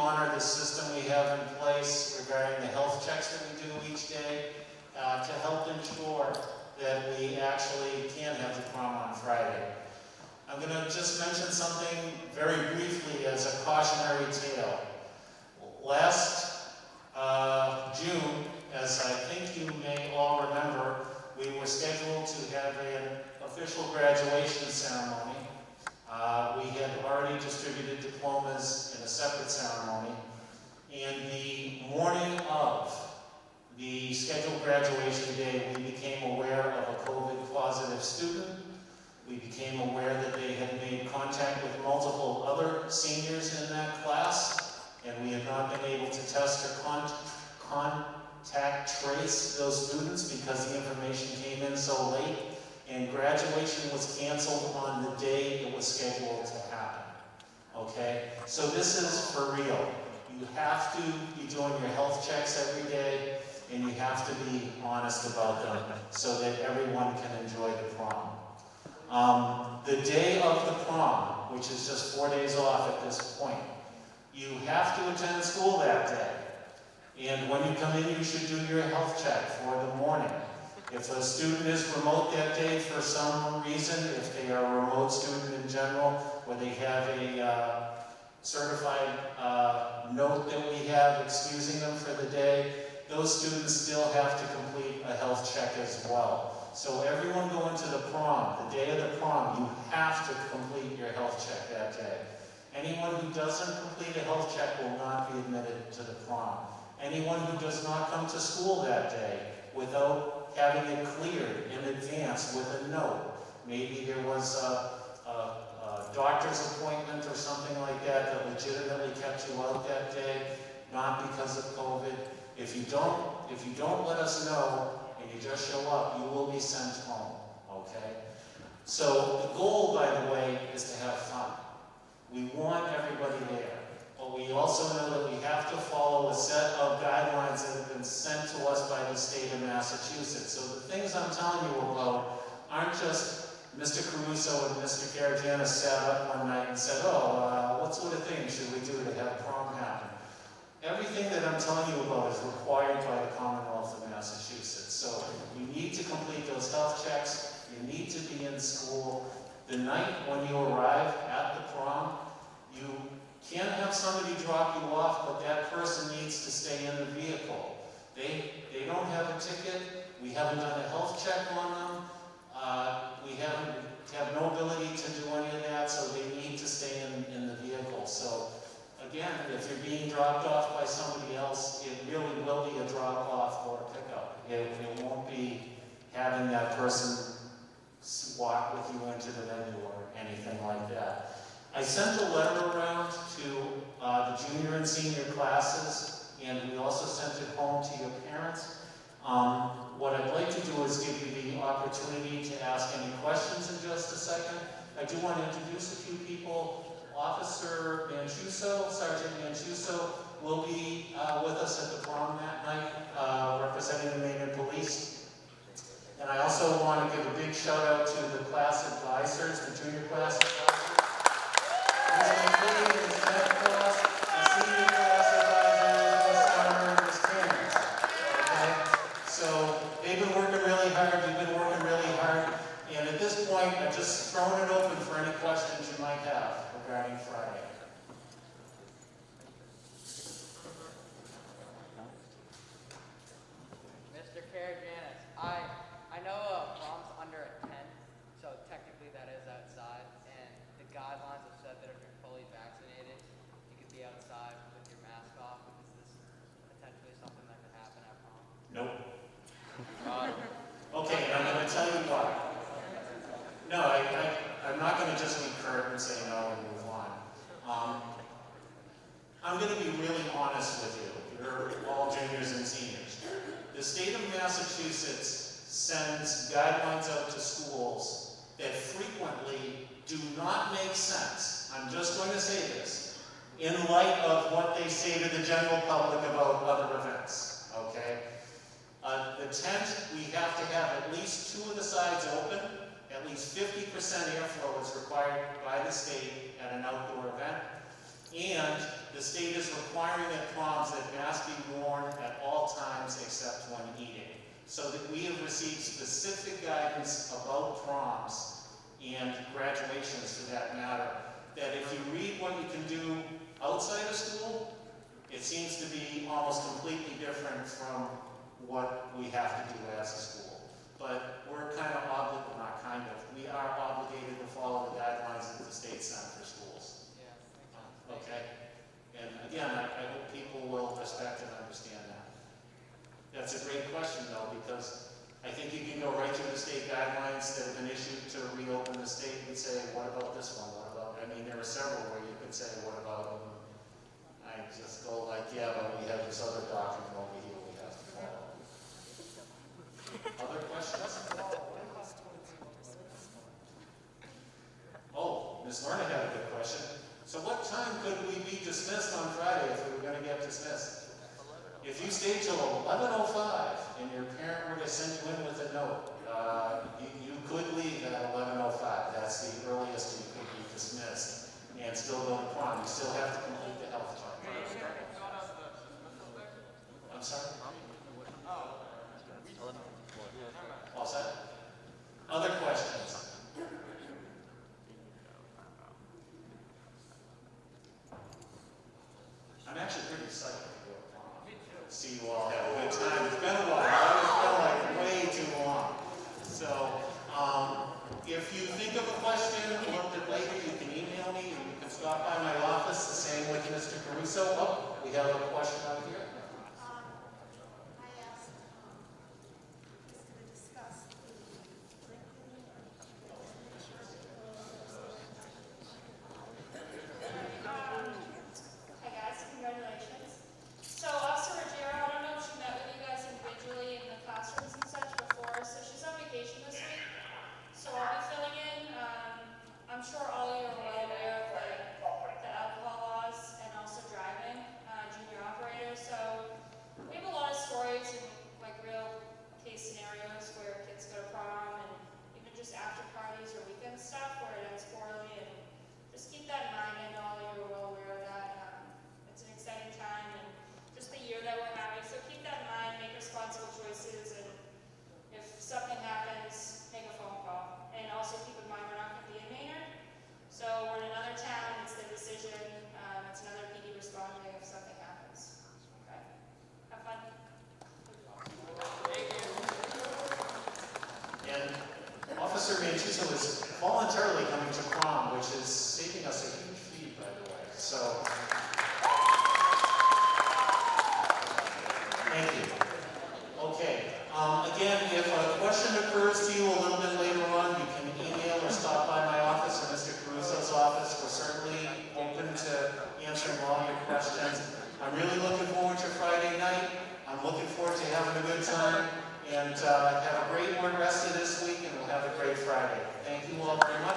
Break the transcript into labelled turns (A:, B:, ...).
A: honor the system we have in place regarding the health checks that we do each day to help ensure that we actually can have the prom on Friday. I'm going to just mention something very briefly as a cautionary tale. Last June, as I think you may all remember, we were scheduled to have an official graduation ceremony. We had already distributed diplomas in a separate ceremony, and the morning of the scheduled graduation day, we became aware of a COVID positive student. We became aware that they had made contact with multiple other seniors in that class, and we had not been able to test or contact trace those students because the information came in so late, and graduation was canceled on the day it was scheduled to happen. Okay? So this is for real. You have to be doing your health checks every day, and you have to be honest about them so that everyone can enjoy the prom. The day of the prom, which is just 4 days off at this point, you have to attend school that day. And when you come in, you should do your health check for the morning. If a student is remote that day for some reason, if they are a remote student in general, or they have a certified note that we have excusing them for the day, those students still have to complete a health check as well. So everyone going to the prom, the day of the prom, you have to complete your health check that day. Anyone who doesn't complete a health check will not be admitted to the prom. Anyone who does not come to school that day without having it cleared in advance with a note, maybe there was a doctor's appointment or something like that that legitimately kept you out that day, not because of COVID. If you don't let us know and you just show up, you will be sent home, okay? So the goal, by the way, is to have fun. We want everybody there, but we also know that we have to follow a set of guidelines that have been sent to us by the state of Massachusetts. So the things I'm telling you about aren't just Mr. Caruso and Mr. Caragianis sat up one night and said, what sort of things should we do to have prom happen? Everything that I'm telling you about is required by the Commonwealth of Massachusetts. So you need to complete those health checks. You need to be in school. The night when you arrive at the prom, you can't have somebody drop you off, but that person needs to stay in the vehicle. They don't have a ticket. We haven't done a health check on them. We have no ability to do any of that, so they need to stay in the vehicle. So again, if you're being dropped off by somebody else, it really will be a drop-off or a pickup. It won't be having that person walk with you into the venue or anything like that. I sent a letter around to the junior and senior classes, and we also sent it home to your parents. What I'd like to do is give you the opportunity to ask any questions in just a second. I do want to introduce a few people. Officer Manchuso, Sergeant Manchuso, will be with us at the prom that night, representing the Maine Police. And I also want to give a big shout out to the class advisors, the junior class advisors. Including the staff class, the senior class advisors, the summer, and the spring. Okay? So they've been working really hard, you've been working really hard. And at this point, I've just thrown it open for any questions you might have regarding Friday.
B: Mr. Caragianis, I know prom's under a tent, so technically that is outside, and the guidelines have said that if you're fully vaccinated, you can be outside with your mask off. Is this potentially something that could happen at prom?
A: Nope. Okay, and I'm going to tell you why. No, I'm not going to just be curt and say no and move on. I'm going to be really honest with you. You're all juniors and seniors. The state of Massachusetts sends guidelines out to schools that frequently do not make sense. I'm just going to say this in light of what they say to the general public about other events, okay? The tent, we have to have at least 2 of the sides open. At least 50% airflow is required by the state at an outdoor event. And the state is requiring at proms that masks be worn at all times except when eating. So that we have received specific guidance about proms and graduations for that matter, that if you read what you can do outside of school, it seems to be almost completely different from what we have to do as a school. But we're kind of obligated, well, not kind of, we are obligated to follow the guidelines that the state sent for schools.
B: Yeah, makes sense.
A: Okay? And again, I hope people will respect and understand that. That's a great question though, because I think you can go right through the state guidelines that have been issued to reopen the state and say, what about this one? What about, I mean, there are several where you could say, what about, I just go like, yeah, but we have this other document over here we have to follow. Other questions? Oh, Ms. Lerner had a good question. So what time could we be dismissed on Friday if we were going to get dismissed? If you stayed till 11:05 and your parent were to send you in with a note, you could leave at 11:05. That's the earliest you could be dismissed and still go to prom. You still have to complete the health check. I'm sorry? All set? Other questions? I'm actually pretty excited to go to prom. See you all have a good time. It's been a while. It's been like way too long. So, if you think of a question a little bit later, you can email me and you can stop by my office. The same with Mr. Caruso. Oh, we have a question out here.
C: I asked, who's going to discuss the Hi guys, congratulations. So Officer Ruggiero, I don't know if she met with you guys individually in the classrooms and such before, so she's on vacation this week. So I'll be filling in. I'm sure all of you are well aware of the alcohol laws and also driving, junior operators. So we have a lot of stories and like real case scenarios where kids go to prom and even just after parties or weekend stuff where it ends poorly, and just keep that in mind. I know all of you are well aware of that. It's an exciting time and just the year that we're having. So keep that in mind, make responsible choices, and if something happens, make a phone call. And also keep in mind we're not going to be in Maynard. So we're in another town, it's their decision. It's another PD responding if something happens. Okay? Have fun.
A: And Officer Mancuso is voluntarily coming to prom, which is saving us a huge fee, by the way. So, thank you. Okay. Again, if a question occurs to you a little bit later on, you can email or stop by my office or Mr. Caruso's office. We're certainly open to answering all your questions. I'm really looking forward to Friday night. I'm looking forward to having a good time. And have a great one rest of this week, and we'll have a great Friday. Thank you all very much.